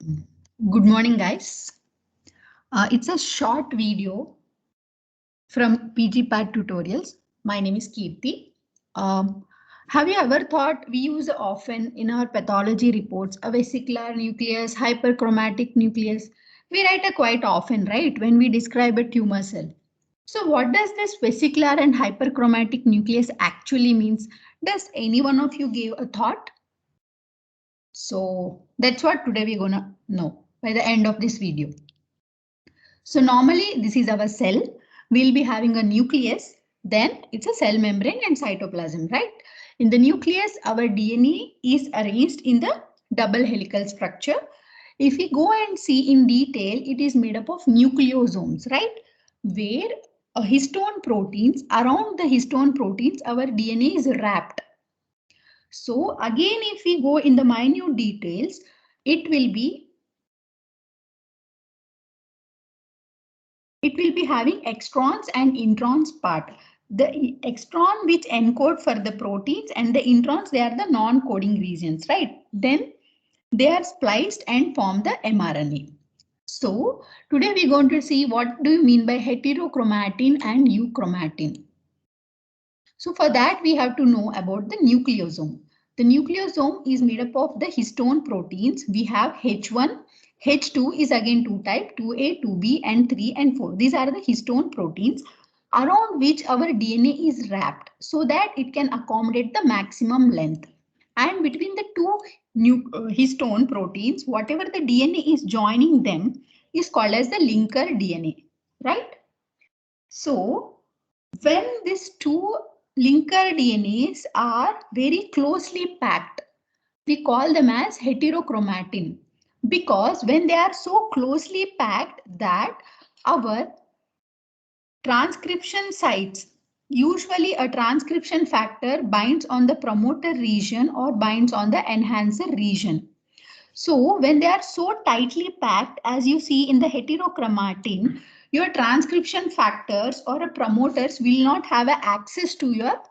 Good morning, guys. It's a short video from PGPAD tutorials. My name is Kirti. Um, have you ever thought we use often in our pathology reports a vesicular nucleus, hyperchromatic nucleus? We write it quite often, right, when we describe a tumor cell. So what does this vesicular and hyperchromatic nucleus actually means? Does any one of you give a thought? So that's what today we're gonna know by the end of this video. So normally this is our cell. We'll be having a nucleus, then it's a cell membrane and cytoplasm, right? In the nucleus, our DNA is arranged in the double helical structure. If we go and see in detail, it is made up of nucleosomes, right? Where histone proteins, around the histone proteins, our DNA is wrapped. So again, if we go in the minute details, it will be having extrons and introns part. The extron which encode for the proteins and the introns, they are the non-coding regions, right? Then they are spliced and form the mRNA. So today we're going to see what do you mean by heterochromatin and euchromatin. So for that we have to know about the nucleosome. The nucleosome is made up of the histone proteins. We have H1, H2 is again two type, 2A, 2B and 3 and 4. These are the histone proteins around which our DNA is wrapped so that it can accommodate the maximum length. And between the two histone proteins, whatever the DNA is joining them is called as the linker DNA, right? So when these two linker DNAs are very closely packed, we call them as heterochromatin because when they are so closely packed that our transcription sites, usually a transcription factor binds on the promoter region or binds on the enhancer region. So when they are so tightly packed, as you see in the heterochromatin, your transcription factors or promoters will not have access to your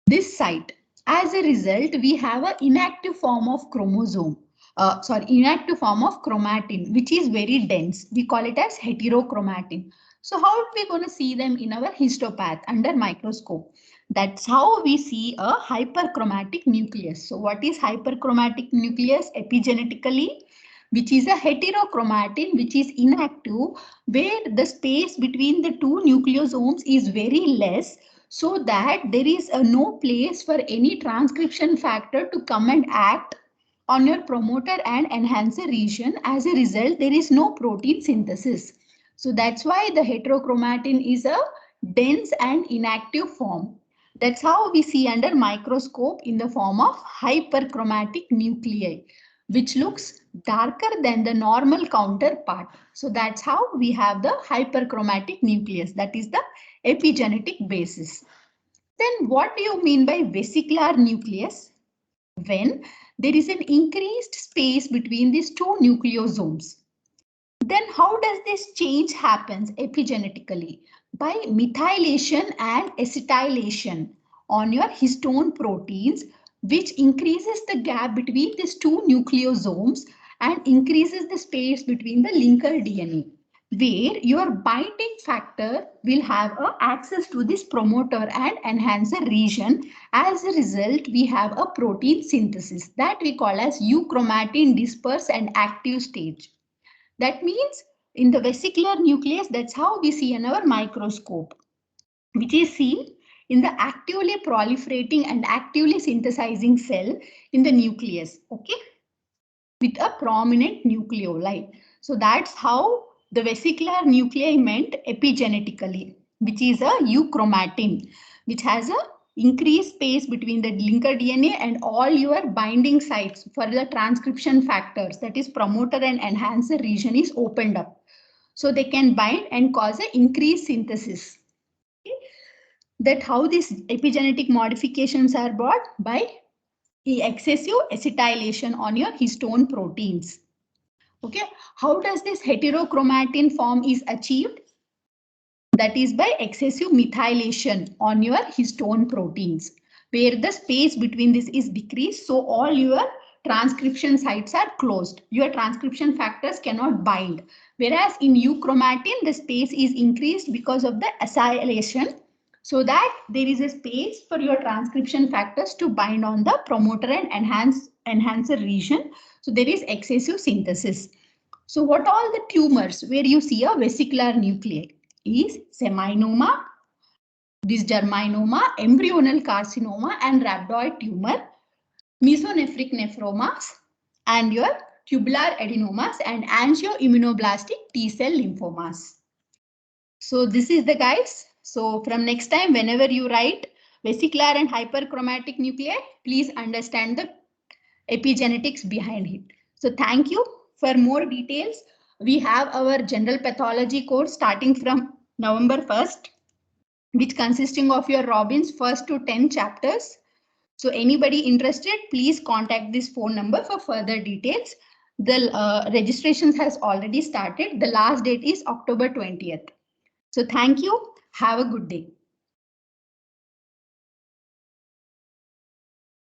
this site. As a result, we have an inactive form of chromosome. Inactive form of chromatin, which is very dense. We call it as heterochromatin. So how are we going to see them in our histopath under microscope? That's how we see a hyperchromatic nucleus. So what is hyperchromatic nucleus epigenetically? Which is a heterochromatin which is inactive, where the space between the two nucleosomes is very less, so that there is no place for any transcription factor to come and act on your promoter and enhancer region. As a result, there is no protein synthesis. So that's why the heterochromatin is a dense and inactive form. That's how we see under microscope in the form of hyperchromatic nuclei, which looks darker than the normal counterpart. So that's how we have the hyperchromatic nucleus. That is the epigenetic basis. Then what do you mean by vesicular nucleus? When there is an increased space between these two nucleosomes. Then how does this change happens epigenetically? By methylation and acetylation on your histone proteins, which increases the gap between these two nucleosomes and increases the space between the linker DNA, where your binding factor will have access to this promoter and enhancer region. As a result, we have a protein synthesis that we call as euchromatin disperse and active stage. That means in the vesicular nucleus, that's how we see in our microscope, which is seen in the actively proliferating and actively synthesizing cell in the nucleus, okay, with a prominent nucleoli. So that's how the vesicular nuclei meant epigenetically, which is a euchromatin, which has a increased space between the linker DNA and all your binding sites for the transcription factors, that is promoter and enhancer region is opened up. So they can bind and cause an increased synthesis. Okay. That how these epigenetic modifications are brought by excessive acetylation on your histone proteins. Okay, how does this heterochromatin form is achieved? That is by excessive methylation on your histone proteins, where the space between this is decreased. So all your transcription sites are closed. Your transcription factors cannot bind. Whereas in euchromatin, the space is increased because of the acylation, so that there is a space for your transcription factors to bind on the promoter and enhancer region. So there is excessive synthesis. So what all the tumors where you see a vesicular nuclei is seminoma, dysgerminoma, embryonal carcinoma, and rhabdoid tumor, mesonephric nephromas, and your tubular adenomas, and angioimmunoblastic T-cell lymphomas. So this is the guys. So from next time, whenever you write vesicular and hyperchromatic nuclei, please understand the epigenetics behind it. So thank you. For more details, we have our general pathology course starting from November 1st, which consisting of your Robbins first to 10 chapters. So anybody interested, please contact this phone number for further details. The registrations has already started. The last date is October 20th. So thank you. Have a good day.